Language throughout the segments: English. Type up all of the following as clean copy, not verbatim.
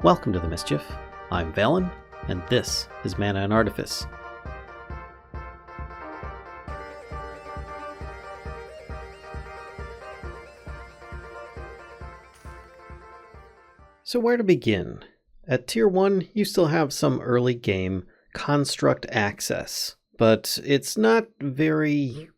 Welcome to the Mischief. I'm Valen, and this is Mana and Artifice. So where to begin? At Tier 1, you still have some early game construct access, but it's not very,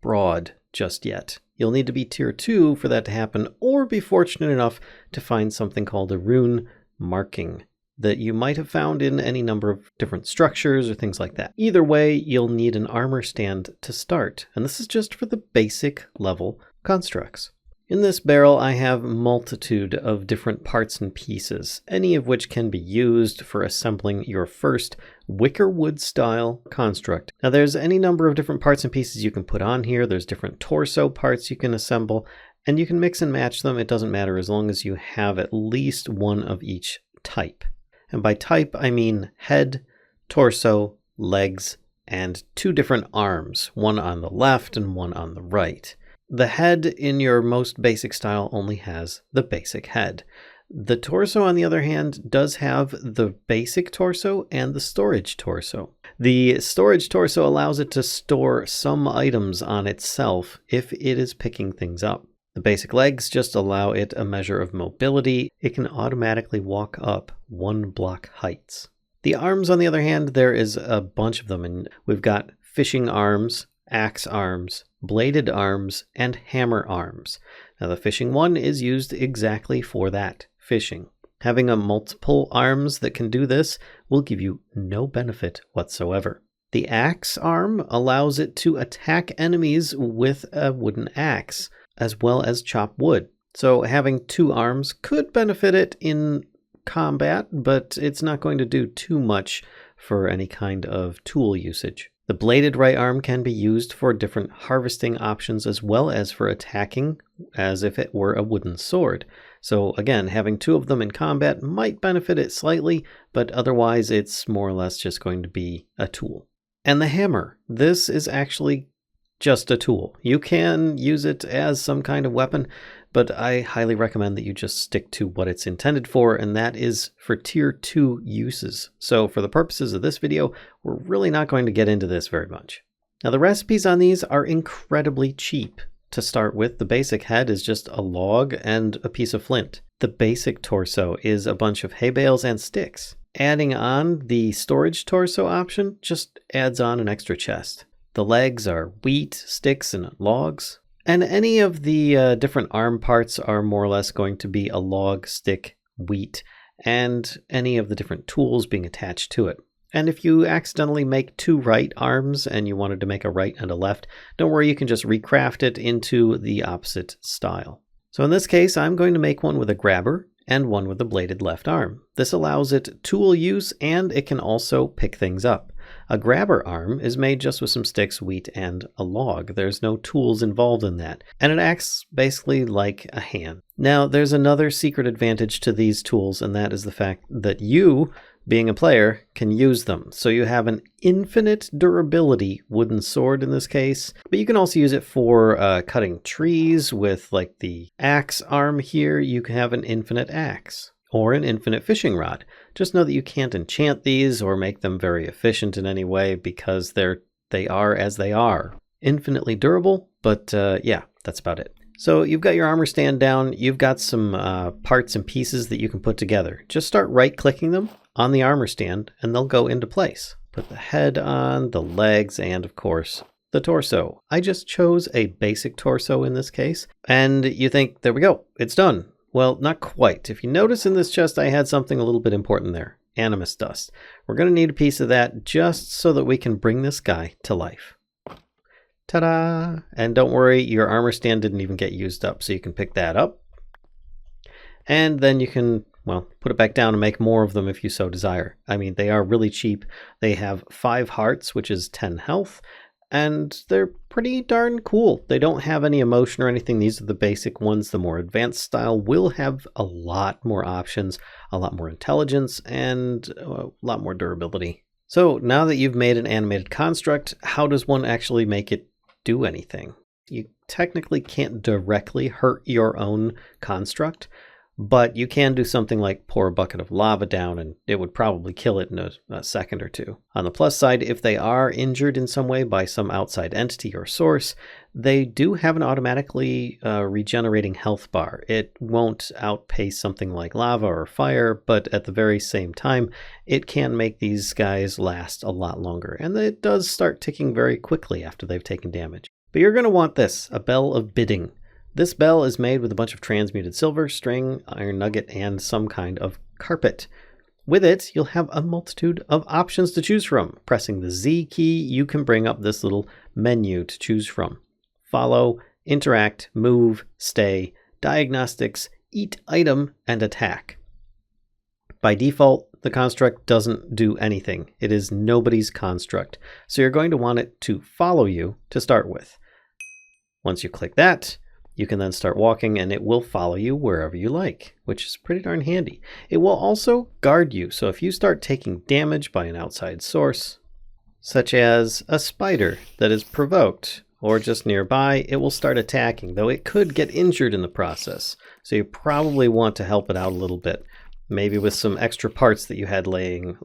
broad just yet. You'll need to be Tier 2 for that to happen, or be fortunate enough to find something called a Rune marking that you might have found in any number of different structures or things like that. Either way, you'll need an armor stand to start, and this is just for the basic level constructs. In this barrel, I have a multitude of different parts and pieces, any of which can be used for assembling your first wicker wood style construct. Now there's any number of different parts and pieces you can put on here. There's different torso parts you can assemble, and you can mix and match them. It doesn't matter as long as you have at least one of each type. And by type, I mean head, torso, legs, and two different arms, one on the left and one on the right. The head in your most basic style only has the basic head. The torso, on the other hand, does have the basic torso and the storage torso. The storage torso allows it to store some items on itself if it is picking things up. The basic legs just allow it a measure of mobility. It can automatically walk up 1 block heights. The arms, on the other hand, there is a bunch of them, and we've got fishing arms, axe arms, bladed arms, and hammer arms. Now the fishing one is used exactly for that, fishing. Having a multiple arms that can do this will give you no benefit whatsoever. The axe arm allows it to attack enemies with a wooden axe, as well as chop wood. So having 2 arms could benefit it in combat, but it's not going to do too much for any kind of tool usage. The bladed right arm can be used for different harvesting options as well as for attacking as if it were a wooden sword. So again, having 2 of them in combat might benefit it slightly, but otherwise it's more or less just going to be a tool. And the hammer. This is actually just a tool. You can use it as some kind of weapon, but I highly recommend that you just stick to what it's intended for, and that is for Tier 2 uses. So for the purposes of this video, we're really not going to get into this very much. Now the recipes on these are incredibly cheap. To start with, the basic head is just a log and a piece of flint. The basic torso is a bunch of hay bales and sticks. Adding on the storage torso option just adds on an extra chest. The legs are wheat, sticks, and logs. And any of the different arm parts are more or less going to be a log, stick, wheat, and any of the different tools being attached to it. And if you accidentally make 2 right arms and you wanted to make a right and a left, don't worry, you can just recraft it into the opposite style. So in this case, I'm going to make one with a grabber and one with a bladed left arm. This allows it tool use, and it can also pick things up. A grabber arm is made just with some sticks, wheat, and a log. There's no tools involved in that, and it acts basically like a hand. Now, there's another secret advantage to these tools, and that is the fact that you, being a player, can use them. So you have an infinite durability wooden sword in this case, but you can also use it for cutting trees with like the axe arm here. You can have an infinite axe or an infinite fishing rod. Just know that you can't enchant these or make them very efficient in any way because they are as they are. Infinitely durable, but yeah, that's about it. So you've got your armor stand down, you've got some parts and pieces that you can put together. Just start right-clicking them on the armor stand and they'll go into place. Put the head on, the legs, and of course, the torso. I just chose a basic torso in this case, and you think, there we go, it's done. Well, not quite. If you notice in this chest, I had something a little bit important there. Animus dust. We're going to need a piece of that just so that we can bring this guy to life. Ta-da! And don't worry, your armor stand didn't even get used up, so you can pick that up. And then you can, put it back down and make more of them if you so desire. I mean, they are really cheap. They have 5 hearts, which is 10 health. And they're pretty darn cool. They don't have any emotion or anything. These are the basic ones. The more advanced style will have a lot more options, a lot more intelligence, and a lot more durability. So now that you've made an animated construct, how does one actually make it do anything? You technically can't directly hurt your own construct, but you can do something like pour a bucket of lava down and it would probably kill it in a second or two. On the plus side, if they are injured in some way by some outside entity or source, they do have an automatically regenerating health bar. It won't outpace something like lava or fire, but at the very same time, it can make these guys last a lot longer. And it does start ticking very quickly after they've taken damage. But you're going to want this, a bell of bidding. This bell is made with a bunch of transmuted silver, string, iron nugget, and some kind of carpet. With it, you'll have a multitude of options to choose from. Pressing the Z key, you can bring up this little menu to choose from. Follow, interact, move, stay, diagnostics, eat item, and attack. By default, the construct doesn't do anything. It is nobody's construct. So you're going to want it to follow you to start with. Once you click that, you can then start walking and it will follow you wherever you like, which is pretty darn handy. It will also guard you, so if you start taking damage by an outside source, such as a spider that is provoked or just nearby, it will start attacking, though it could get injured in the process. So you probably want to help it out a little bit, maybe with some extra parts that you had laying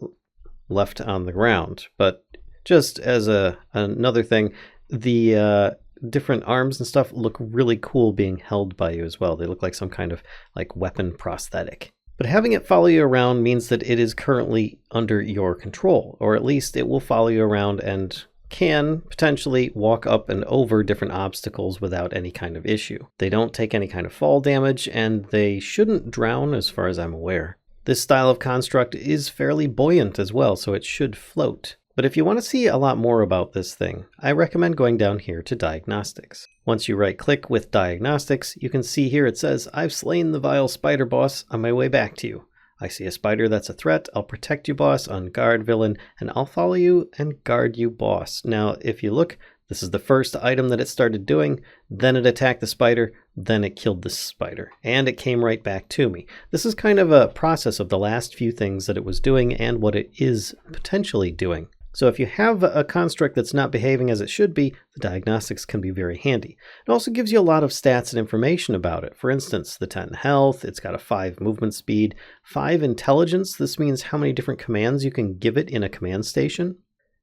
left on the ground. But just as another thing, the different arms and stuff look really cool being held by you as well. They look like some kind of like weapon prosthetic. But having it follow you around means that it is currently under your control, or at least it will follow you around and can potentially walk up and over different obstacles without any kind of issue. They don't take any kind of fall damage, and they shouldn't drown as far as I'm aware. This style of construct is fairly buoyant as well, so it should float. But if you want to see a lot more about this thing, I recommend going down here to Diagnostics. Once you right-click with Diagnostics, you can see here it says, I've slain the vile spider boss on my way back to you. I see a spider that's a threat. I'll protect you, boss, on guard, villain, and I'll follow you and guard you, boss. Now, if you look, this is the first item that it started doing, then it attacked the spider, then it killed the spider, and it came right back to me. This is kind of a process of the last few things that it was doing and what it is potentially doing. So if you have a construct that's not behaving as it should be, the diagnostics can be very handy. It also gives you a lot of stats and information about it. For instance, the 10 health, it's got a 5 movement speed, 5 intelligence. This means how many different commands you can give it in a command station.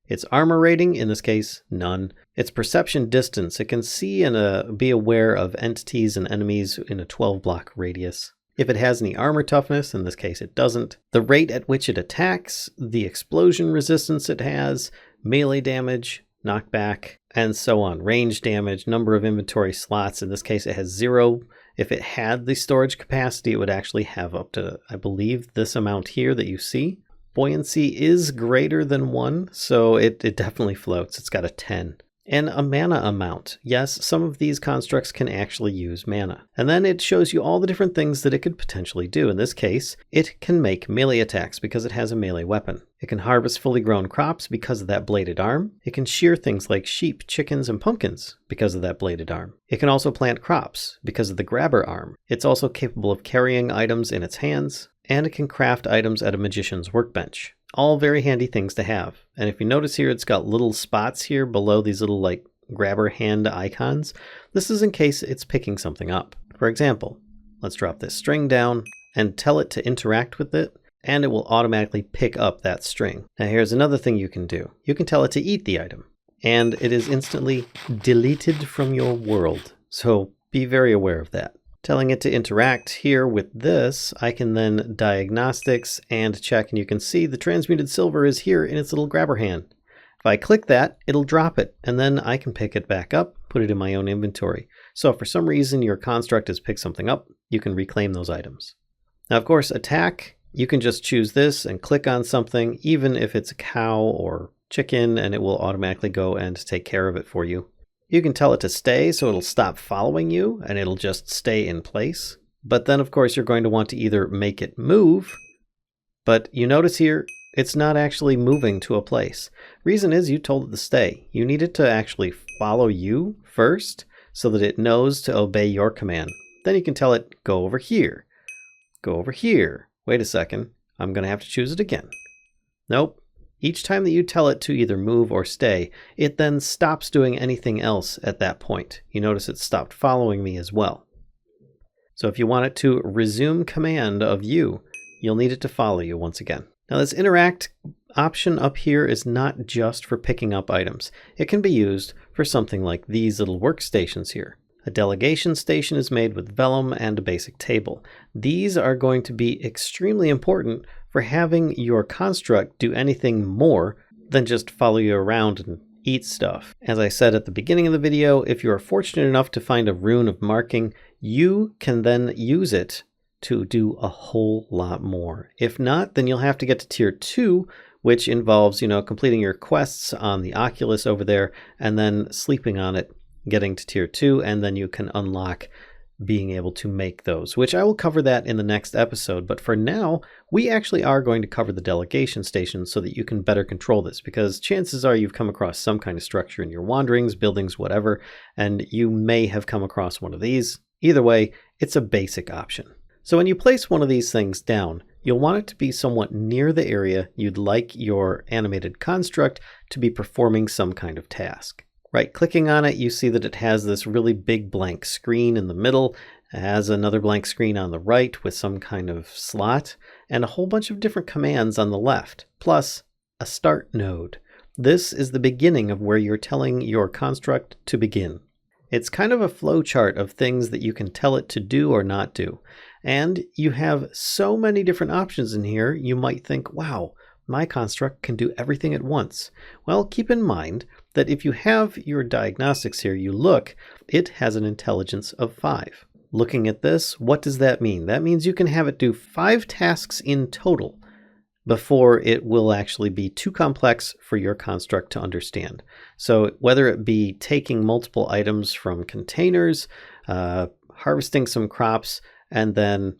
Its armor rating, in this case, none. Its perception distance, it can see and be aware of entities and enemies in a 12-block radius. If it has any armor toughness, in this case it doesn't. The rate at which it attacks, the explosion resistance it has, melee damage, knockback, and so on. Range damage, number of inventory slots, in this case it has 0. If it had the storage capacity, it would actually have up to, I believe, this amount here that you see. Buoyancy is greater than 1, so it definitely floats. It's got a 10. And a mana amount. Yes, some of these constructs can actually use mana. And then it shows you all the different things that it could potentially do. In this case, it can make melee attacks because it has a melee weapon. It can harvest fully grown crops because of that bladed arm. It can shear things like sheep, chickens, and pumpkins because of that bladed arm. It can also plant crops because of the grabber arm. It's also capable of carrying items in its hands, and it can craft items at a magician's workbench. All very handy things to have. And if you notice here, it's got little spots here below these little like grabber hand icons. This is in case it's picking something up. For example, let's drop this string down and tell it to interact with it, and it will automatically pick up that string. Now here's another thing you can do. You can tell it to eat the item, and it is instantly deleted from your world. So be very aware of that. Telling it to interact here with this, I can then diagnostics and check, and you can see the transmuted silver is here in its little grabber hand. If I click that, it'll drop it, and then I can pick it back up, put it in my own inventory. So if for some reason your construct has picked something up, you can reclaim those items. Now, of course, attack, you can just choose this and click on something, even if it's a cow or chicken, and it will automatically go and take care of it for you. You can tell it to stay, so it'll stop following you and it'll just stay in place. But then, of course, you're going to want to either make it move, but you notice here, it's not actually moving to a place. Reason is you told it to stay. You need it to actually follow you first so that it knows to obey your command. Then you can tell it, go over here. Go over here. Wait a second, I'm going to have to choose it again. Nope. Each time that you tell it to either move or stay, it then stops doing anything else at that point. You notice it stopped following me as well. So if you want it to resume command of you, you'll need it to follow you once again. Now this interact option up here is not just for picking up items. It can be used for something like these little workstations here. A delegation station is made with vellum and a basic table. These are going to be extremely important for having your construct do anything more than just follow you around and eat stuff. As I said at the beginning of the video, if you are fortunate enough to find a rune of marking, you can then use it to do a whole lot more. If not, then you'll have to get to tier 2, which involves, completing your quests on the Oculus over there and then sleeping on it, getting to tier 2, and then you can unlock being able to make those, which I will cover that in the next episode. But for now, we actually are going to cover the delegation station so that you can better control this, because chances are you've come across some kind of structure in your wanderings, buildings, whatever, and you may have come across one of these. Either way, it's a basic option. So when you place one of these things down, you'll want it to be somewhat near the area you'd like your animated construct to be performing some kind of task. Right-clicking on it, you see that it has this really big blank screen in the middle. It has another blank screen on the right with some kind of slot, and a whole bunch of different commands on the left, plus a start node. This is the beginning of where you're telling your construct to begin. It's kind of a flowchart of things that you can tell it to do or not do. And you have so many different options in here, you might think, wow, my construct can do everything at once. Well, keep in mind that if you have your diagnostics here, it has an intelligence of 5. Looking at this, what does that mean? That means you can have it do 5 tasks in total before it will actually be too complex for your construct to understand. So whether it be taking multiple items from containers, harvesting some crops, and then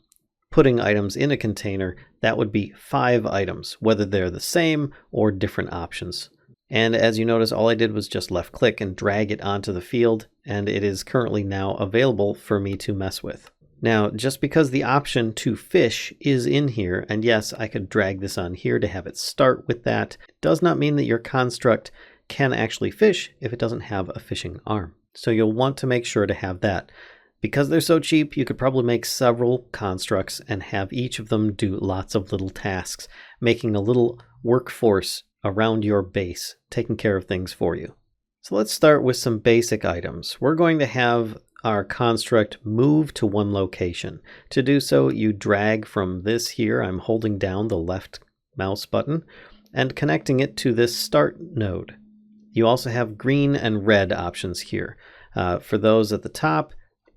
putting items in a container, that would be 5 items, whether they're the same or different options. And as you notice, all I did was just left click and drag it onto the field, and it is currently now available for me to mess with. Now, just because the option to fish is in here, and yes, I could drag this on here to have it start with that, does not mean that your construct can actually fish if it doesn't have a fishing arm. So you'll want to make sure to have that. Because they're so cheap, you could probably make several constructs and have each of them do lots of little tasks, making a little workforce around your base, taking care of things for you. So let's start with some basic items. We're going to have our construct move to one location. To do so, you drag from this here, I'm holding down the left mouse button, and connecting it to this start node. You also have green and red options here. For those at the top,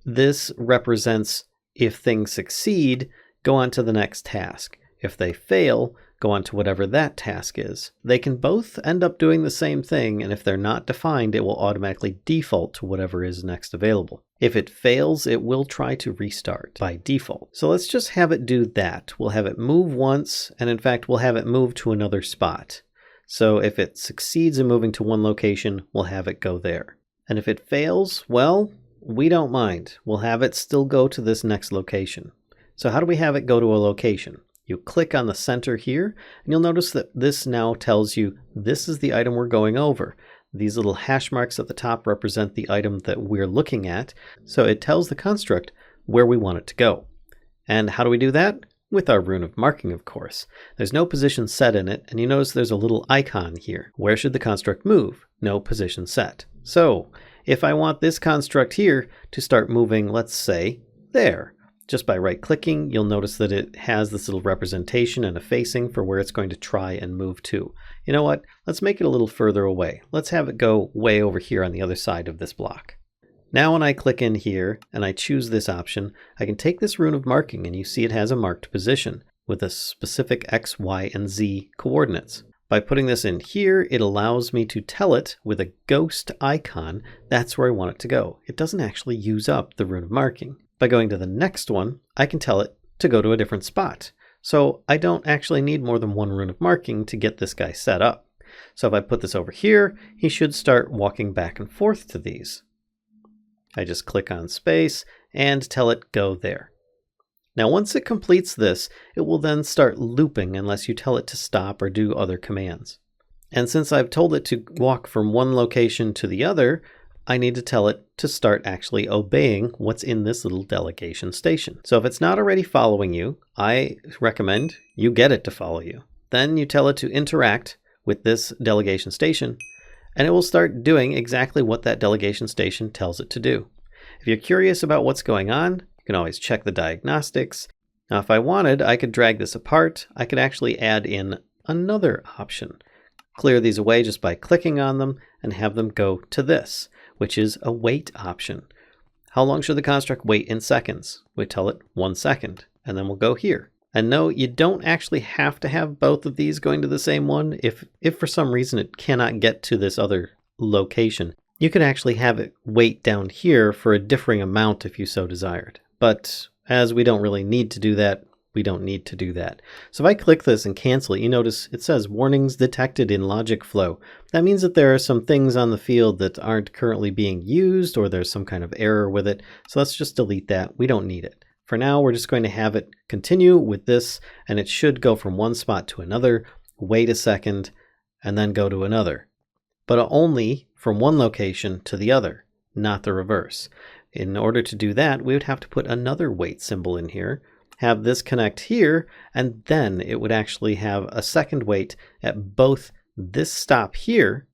this represents if things succeed, go on to the next task. If they fail, go on to whatever that task is. They can both end up doing the same thing, and if they're not defined, it will automatically default to whatever is next available. If it fails, it will try to restart by default. So let's just have it do that. We'll have it move once, and in fact, we'll have it move to another spot. So if it succeeds in moving to one location, we'll have it go there. And if it fails, well, we don't mind. We'll have it still go to this next location. So how do we have it go to a location? You click on the center here, and you'll notice that this now tells you this is the item we're going over. These little hash marks at the top represent the item that we're looking at, so it tells the construct where we want it to go. And how do we do that? With our rune of marking, of course. There's no position set in it, and you notice there's a little icon here. Where should the construct move? No position set. So, if I want this construct here to start moving, let's say, there. Just by right-clicking, you'll notice that it has this little representation and a facing for where it's going to try and move to. You know what? Let's make it a little further away. Let's have it go way over here on the other side of this block. Now when I click in here and I choose this option, I can take this rune of marking, and you see it has a marked position with a specific X, Y, and Z coordinates. By putting this in here, it allows me to tell it with a ghost icon that's where I want it to go. It doesn't actually use up the rune of marking. By going to the next one, I can tell it to go to a different spot. So I don't actually need more than one rune of marking to get this guy set up. So if I put this over here, he should start walking back and forth to these. I just click on space and tell it go there. Now once it completes this, it will then start looping unless you tell it to stop or do other commands. And since I've told it to walk from one location to the other, I need to tell it to start actually obeying what's in this little delegation station. So if it's not already following you, I recommend you get it to follow you. Then you tell it to interact with this delegation station, and it will start doing exactly what that delegation station tells it to do. If you're curious about what's going on, you can always check the diagnostics. Now, if I wanted, I could drag this apart. I could actually add in another option. Clear these away just by clicking on them and have them go to this, which is a wait option. How long should the construct wait in seconds? We tell it 1 second, and then we'll go here. And no, you don't actually have to have both of these going to the same one. If for some reason it cannot get to this other location, you could actually have it wait down here for a differing amount if you so desired. But as we don't really need to do that, we don't need to do that. So if I click this and cancel it, you notice it says warnings detected in logic flow. That means that there are some things on the field that aren't currently being used, or there's some kind of error with it. So let's just delete that. We don't need it. For now, we're just going to have it continue with this, and it should go from one spot to another, wait a second, and then go to another. But only from one location to the other, not the reverse. In order to do that, we would have to put another wait symbol in here, have this connect here, and then it would actually have a second wait at both this stop here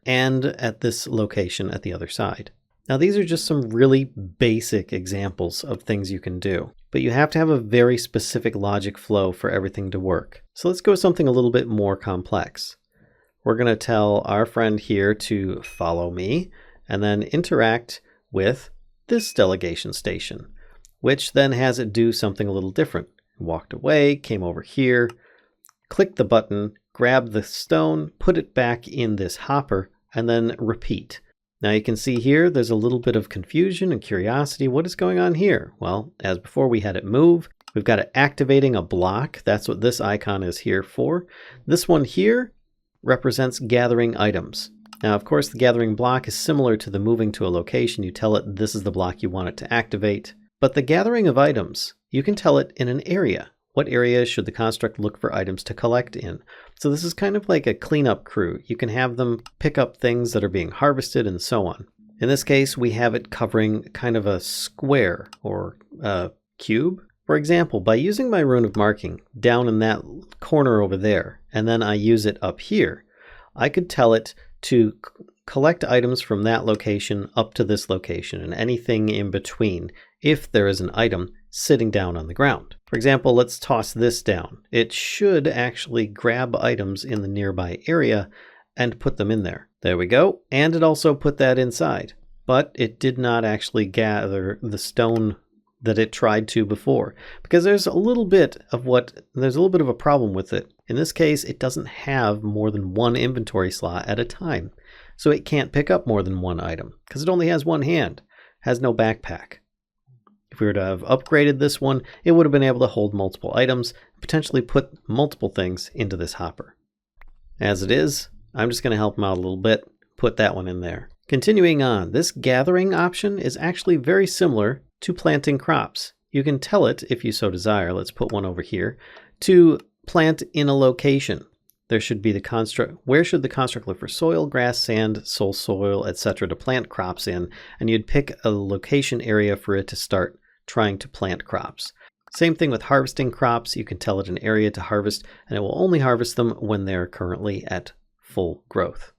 and at this location at the other side. Now, these are just some really basic examples of things you can do, but you have to have a very specific logic flow for everything to work. So let's go with something a little bit more complex. We're going to tell our friend here to follow me and then interact with this delegation station, which then has it do something a little different. Walked away, came over here, clicked the button, grabbed the stone, put it back in this hopper, and then repeat. Now you can see here, there's a little bit of confusion and curiosity. What is going on here? Well, as before, we had it move. We've got it activating a block. That's what this icon is here for. This one here represents gathering items. Now, of course, the gathering block is similar to the moving to a location. You tell it this is the block you want it to activate. But the gathering of items, you can tell it in an area. What area should the construct look for items to collect in? So this is kind of like a cleanup crew. You can have them pick up things that are being harvested and so on. In this case, we have it covering kind of a square or a cube. For example, by using my rune of marking down in that corner over there, and then I use it up here, I could tell it to collect items from that location up to this location and anything in between if there is an item sitting down on the ground. For example, let's toss this down. It should actually grab items in the nearby area and put them in there. There we go. And it also put that inside, but it did not actually gather the stone that it tried to before, because there's a little bit of a problem with it. In this case, it doesn't have more than one inventory slot at a time. So it can't pick up more than one item because it only has one hand, has no backpack. If we were to have upgraded this one, it would have been able to hold multiple items, potentially put multiple things into this hopper. As it is, I'm just going to help them out a little bit, put that one in there. Continuing on, this gathering option is actually very similar to planting crops. You can tell it, if you so desire, let's put one over here, to plant in a location. There should be the construct. Where should the construct look for soil, grass, sand, soil, etc. to plant crops in? And you'd pick a location area for it to start trying to plant crops. Same thing with harvesting crops. You can tell it an area to harvest, and it will only harvest them when they're currently at full growth.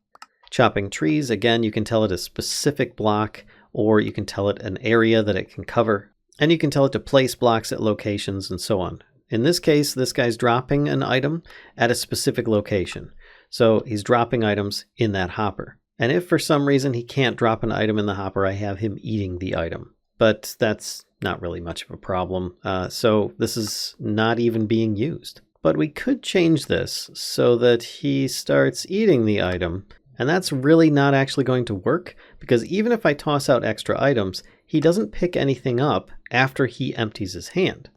Chopping trees, again, you can tell it a specific block, or you can tell it an area that it can cover. And you can tell it to place blocks at locations and so on. In this case, this guy's dropping an item at a specific location. So he's dropping items in that hopper. And if for some reason he can't drop an item in the hopper, I have him eating the item. But that's not really much of a problem. So this is not even being used. But we could change this so that he starts eating the item. And that's really not actually going to work, because even if I toss out extra items, he doesn't pick anything up after he empties his hand.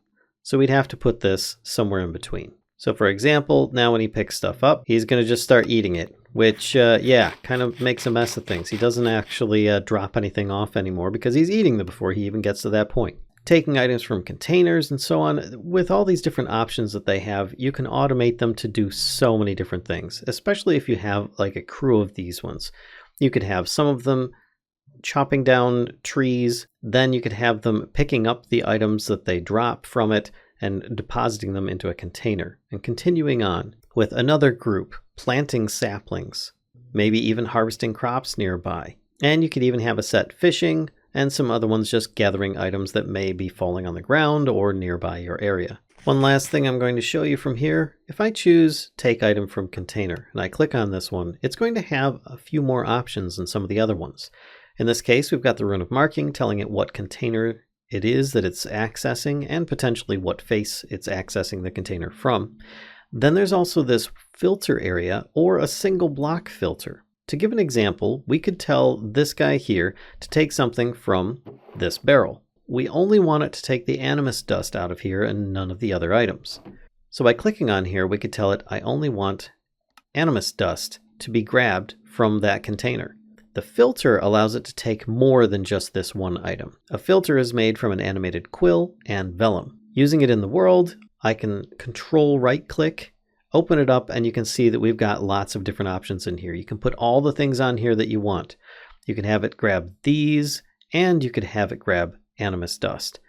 So we'd have to put this somewhere in between. So for example, now when he picks stuff up, he's going to just start eating it, which, kind of makes a mess of things. He doesn't actually drop anything off anymore because he's eating them before he even gets to that point. Taking items from containers and so on, with all these different options that they have, you can automate them to do so many different things, especially if you have like a crew of these ones. You could have some of them chopping down trees. Then you could have them picking up the items that they drop from it and depositing them into a container, and continuing on with another group planting saplings, maybe even harvesting crops nearby. And you could even have a set fishing, and some other ones just gathering items that may be falling on the ground or nearby your area. One last thing I'm going to show you from here, if I choose take item from container and I click on this one, it's going to have a few more options than some of the other ones. In this case, we've got the Rune of Marking telling it what container it is that it's accessing and potentially what face it's accessing the container from. Then there's also this filter area or a single block filter. To give an example, we could tell this guy here to take something from this barrel. We only want it to take the animus dust out of here and none of the other items. So by clicking on here, we could tell it I only want animus dust to be grabbed from that container. The filter allows it to take more than just this one item. A filter is made from an animated quill and vellum. Using it in the world, I can control right click, open it up, and you can see that we've got lots of different options in here. You can put all the things on here that you want. You can have it grab these, and you could have it grab animus dust.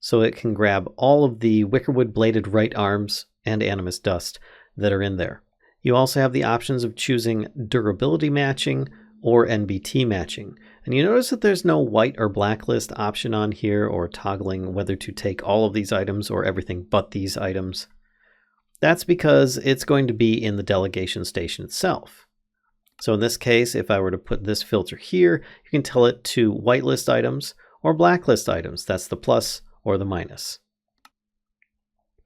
So it can grab all of the wickerwood bladed right arms and animus dust that are in there. You also have the options of choosing durability matching or NBT matching. And you notice that there's no white or blacklist option on here or toggling whether to take all of these items or everything but these items. That's because it's going to be in the delegation station itself. So in this case, if I were to put this filter here, you can tell it to whitelist items or blacklist items. That's the plus or the minus.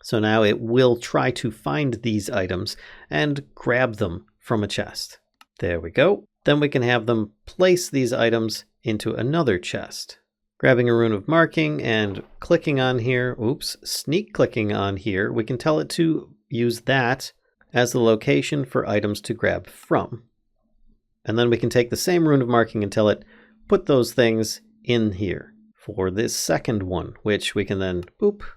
So now it will try to find these items and grab them from a chest. There we go. Then we can have them place these items into another chest. Grabbing a Rune of Marking and clicking on here, sneak clicking on here, we can tell it to use that as the location for items to grab from. And then we can take the same Rune of Marking and tell it, put those things in here for this second one, which we can then,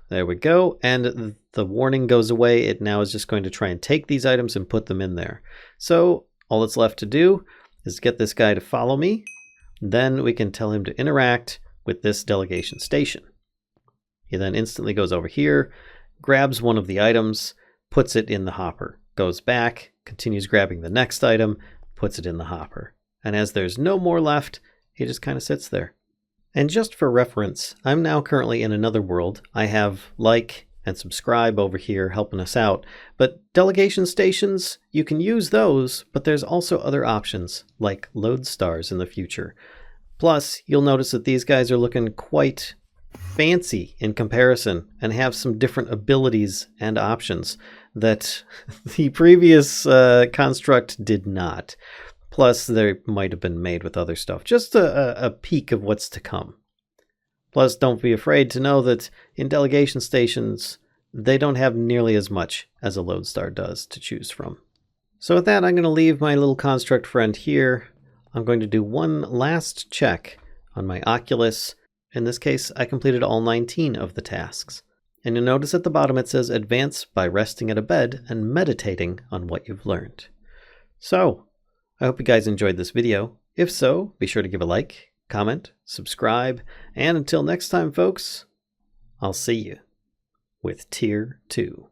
there we go. And the warning goes away. It now is just going to try and take these items and put them in there. So all that's left to do is get this guy to follow me. Then we can tell him to interact with this delegation station. He then instantly goes over here, grabs one of the items, puts it in the hopper, goes back, continues grabbing the next item, puts it in the hopper. And as there's no more left, he just kind of sits there. And just for reference, I'm now currently in another world. I have like and subscribe over here helping us out. But delegation stations, you can use those, but there's also other options like lodestars in the future. Plus, you'll notice that these guys are looking quite fancy in comparison and have some different abilities and options that the previous construct did not. Plus, they might have been made with other stuff. Just a peek of what's to come. Plus, don't be afraid to know that in delegation stations, they don't have nearly as much as a lodestar does to choose from. So with that, I'm going to leave my little construct friend here. I'm going to do one last check on my Oculus. In this case, I completed all 19 of the tasks. And you'll notice at the bottom it says advance by resting at a bed and meditating on what you've learned. So, I hope you guys enjoyed this video. If so, be sure to give a like, comment, subscribe, and until next time, folks, I'll see you with Tier 2.